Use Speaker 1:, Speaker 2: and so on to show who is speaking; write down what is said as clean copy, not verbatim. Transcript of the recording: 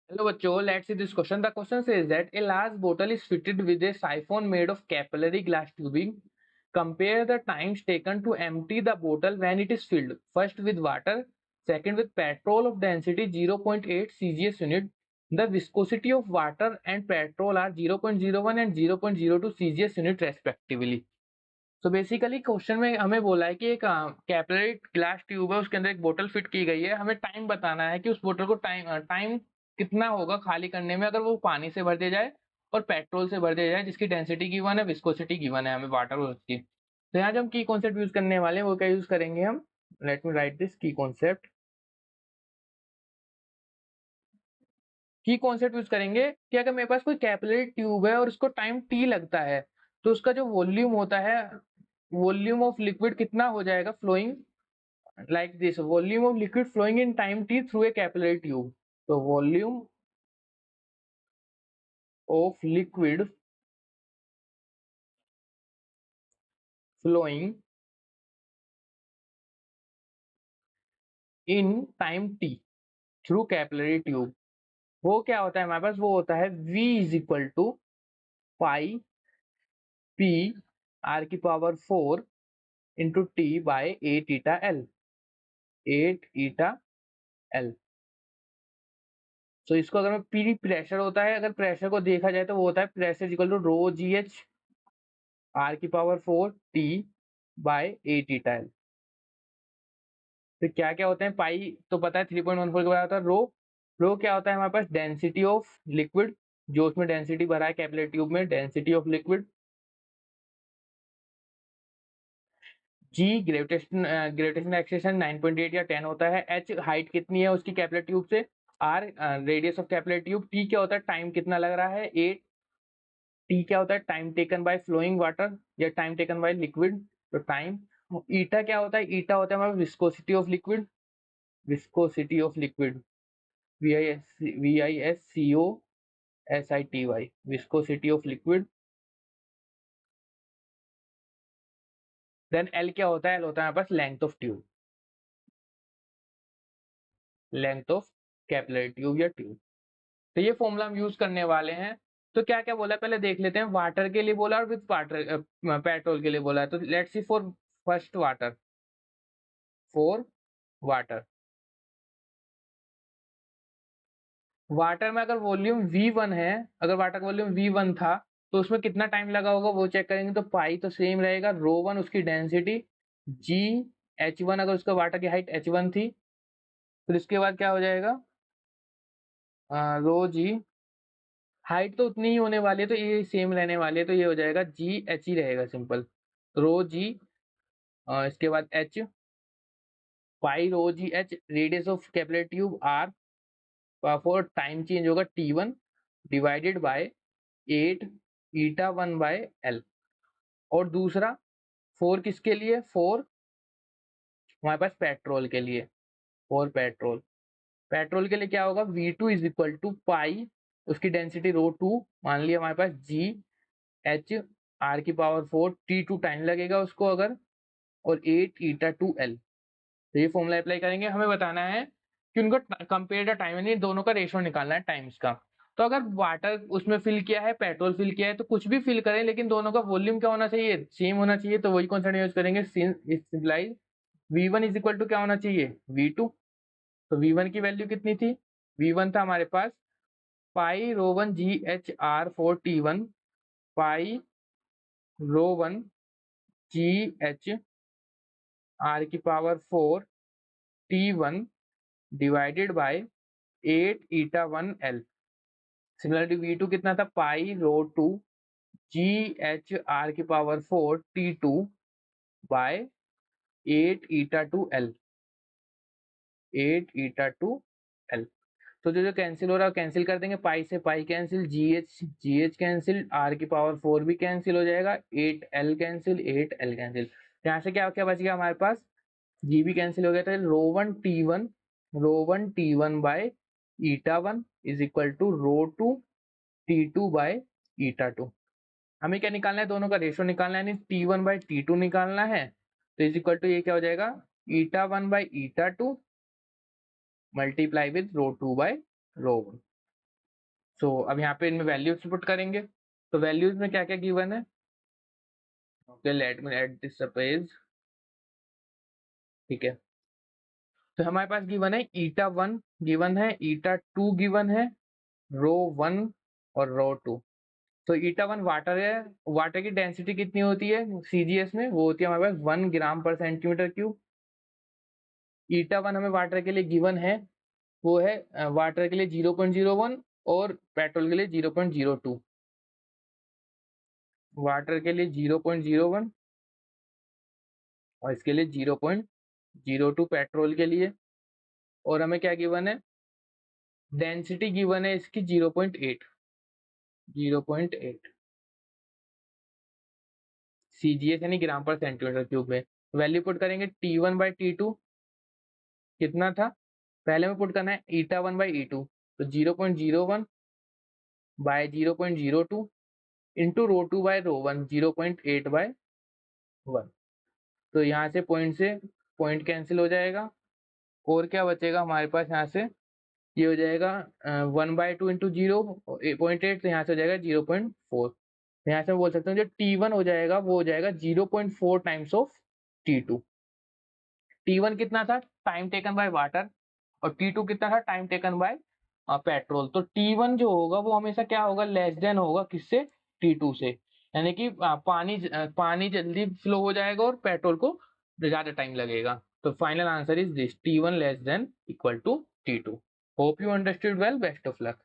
Speaker 1: Hello बच्चों, let's see this question. The question says that a large bottle is fitted with a siphon made of capillary glass tubing. Compare the times taken to empty the bottle when it is filled. First with water, second with petrol of density 0.8 cgs unit. The viscosity of water and petrol are 0.01 and 0.02 cgs unit respectively. तो basically question में हमें बोला है कि एक capillary glass tube है, उसके अंदर एक बोतल फिट की गई है। हमें टाइम बताना है कि उस बोतल को टाइम कितना होगा खाली करने में, अगर वो पानी से भर दिया जाए और पेट्रोल से भर दिया जाए, जिसकी डेंसिटी गिवन है, विस्कोसिटी गिवन है हमें वाटर और उसकी। तो यहाँ जो हम की कॉन्सेप्ट यूज करने वाले हैं वो क्या यूज करेंगे हम, लेट मी राइट दिस की कॉन्सेप्ट यूज करेंगे कि अगर मेरे पास कोई कैपिलरी ट्यूब है और उसको टाइम टी लगता है, तो उसका जो वॉल्यूम होता है, वॉल्यूम ऑफ लिक्विड कितना हो जाएगा flowing like this, volume of liquid flowing in time t through a capillary tube. So volume of liquid flowing in time t through capillary tube, वो क्या होता है हमारे पास, वो होता है v is equal to pi p r की power 4 into T by 8 eta L, 8 eta L. So इसको अगर मैं पी प्रेशर होता है, अगर प्रेशर को देखा जाए तो वो होता है pressure equal to rho G H R की power 4 T by 8 eta L. तो क्या क्या होते हैं, पाई तो पता है 3.14 के बराबर होता है। रो, रो क्या होता है हमारे पास, डेंसिटी ऑफ लिक्विड, जो उसमें डेंसिटी भरा है कैपिलरी ट्यूब में, density of liquid. G gravitation acceleration 9.8 या 10 होता है। एच हाइट कितनी है उसकी कैपिलरी ट्यूब से। R radius of capillary tube. T क्या होता है, टाइम कितना लग रहा है। ए टी क्या होता है, time taken by flowing water या टाइम टेकन बाय लिक्विड, तो टाइम। ईटा क्या होता है, ईटा होता है हमारा viscosity of liquid, viscosity of liquid, VISCOSITY, viscosity of liquid. Then L क्या होता है, एल होता है हमारे पास length of tube, length of capillary tube या ट्यूब। तो ये फॉर्मूला हम यूज करने वाले हैं। तो क्या क्या बोला है पहले देख लेते हैं। वाटर के लिए बोला और विद वाटर पेट्रोल के लिए बोला है। तो let's see for first water, for water, water में अगर वॉल्यूम V1 है, अगर वाटर का वॉल्यूम V1 था, तो उसमें कितना टाइम लगा होगा वो चेक करेंगे। तो पाई तो सेम रहेगा, रो वन उसकी डेंसिटी, जी H1 अगर उसका वाटर की हाइट H1 थी, फिर इसके बाद क्या हो जाएगा, रो जी, हाइट तो उतनी ही होने वाली है तो ये सेम रहने वाली है, तो ये हो जाएगा जी एच ही रहेगा सिंपल, रो जी। इसके बाद H, pi rho G H, radius of capillary tube R, for time change होगा T1 divided by 8 eta 1 by L. और दूसरा 4 किसके लिए, 4 हमारे पास पेट्रोल के लिए, 4 पेट्रोल, पेट्रोल के लिए क्या होगा, V2 इज इक्वल टू पाई उसकी डेंसिटी रो 2 मान लिया हमारे पास, जी एच आर की पावर 4 T2 टाइम लगेगा उसको अगर, और 8 ईटा 2 एल। तो ये फॉर्मूला अप्लाई करेंगे। हमें बताना है कि उनको कंपेयर द टाइम, यानी दोनों का रेशियो निकालना है टाइम्स का। तो अगर वाटर उसमें फिल किया है, पेट्रोल फिल किया है, तो कुछ भी फिल करें लेकिन दोनों का वॉल्यूम क्या होना चाहिए, सेम होना चाहिए। तो वही कॉन्सेप्ट यूज करेंगे, सिंपलाइज V1 इज इक्वल टू क्या होना चाहिए, V2। तो V1 की वैल्यू कितनी थी, V1 था हमारे पास pi rho one G H R 4T1 pi rho one G H R की power 4T1 divided by 8 eta 1 L. Similarly V2 कितना था, pi rho 2 G H R की power 4T2 by 8 eta 2 L, 8 eta 2 L. तो जो जो cancel हो रहा है कैंसिल कर देंगे, पाई से pi cancel, G H cancel, R की पावर 4 भी कैंसिल हो जाएगा, 8 एल कैंसिल, 8 एल कैंसिल। यहाँ से क्या क्या बच गया हमारे पास, जी भी कैंसिल हो गया था, rho one T one by eta 1 is equal to rho two T2 by eta 2। हमें क्या निकालना है, दोनों का रेशियो निकालना है, यानी T1 बाय T2 निकालना है। तो इज इक्वल टू ये क्या हो जाएगा, eta 1 by eta 2 multiply with rho 2 by rho 1। So अब यहाँ पे इनमें वैल्यूज पुट करेंगे, तो वैल्यूज में क्या क्या गिवन है, okay let me add this space, ठीक है। तो हमारे पास गिवन है ईटा 1 गिवन है, ईटा 2 गिवन है, रो 1 और रो 2। तो ईटा 1 वाटर है, वाटर की डेंसिटी कितनी होती है सीजीएस में, वो होती है हमारे पास 1 ग्राम पर सेंटीमीटर क्यूब। ईटा 1 हमें वाटर के लिए गिवन है, वो है वाटर के लिए 0.01 और पेट्रोल के लिए 0.02। वाटर के लिए 0.01 और इसके लिए 0.02 पेट्रोल के लिए। और हमें क्या गिवन है, डेंसिटी गिवन है इसकी 0.8 सीजीएस यानी ग्राम पर सेंटीमीटर क्यूब में। वैल्यू पुट करेंगे T1 बाई T2 कितना था, पहले में पुट करना है ईटा 1 बाई ई2, तो 0.01 bye 0.02 into rho 2 by rho 1 0.8 bye 1। तो यहाँ से पॉइंट कैंसिल हो जाएगा, और क्या बचेगा हमारे पास यहाँ से, ये हो जाएगा 1/2 इंटू 0.8, तो यहाँ से हो जाएगा 0.4। यहाँ से हम बोल सकते हैं जो T1 हो जाएगा वो हो जाएगा 0.4 टाइम्स ऑफ T2। T1 कितना था, टाइम टेकन बाय वाटर, और T2 कितना था, टाइम टेकन बाय पेट्रोल। तो T1 जो होगा वो हमेशा क्या होगा, लेस देन होगा किससे, T2 से, यानी कि पानी जल्दी फ्लो हो जाएगा और पेट्रोल को ज्यादा टाइम लगेगा। तो final answer is this, T1 less than equal to T2। Hope you understood well, best of luck.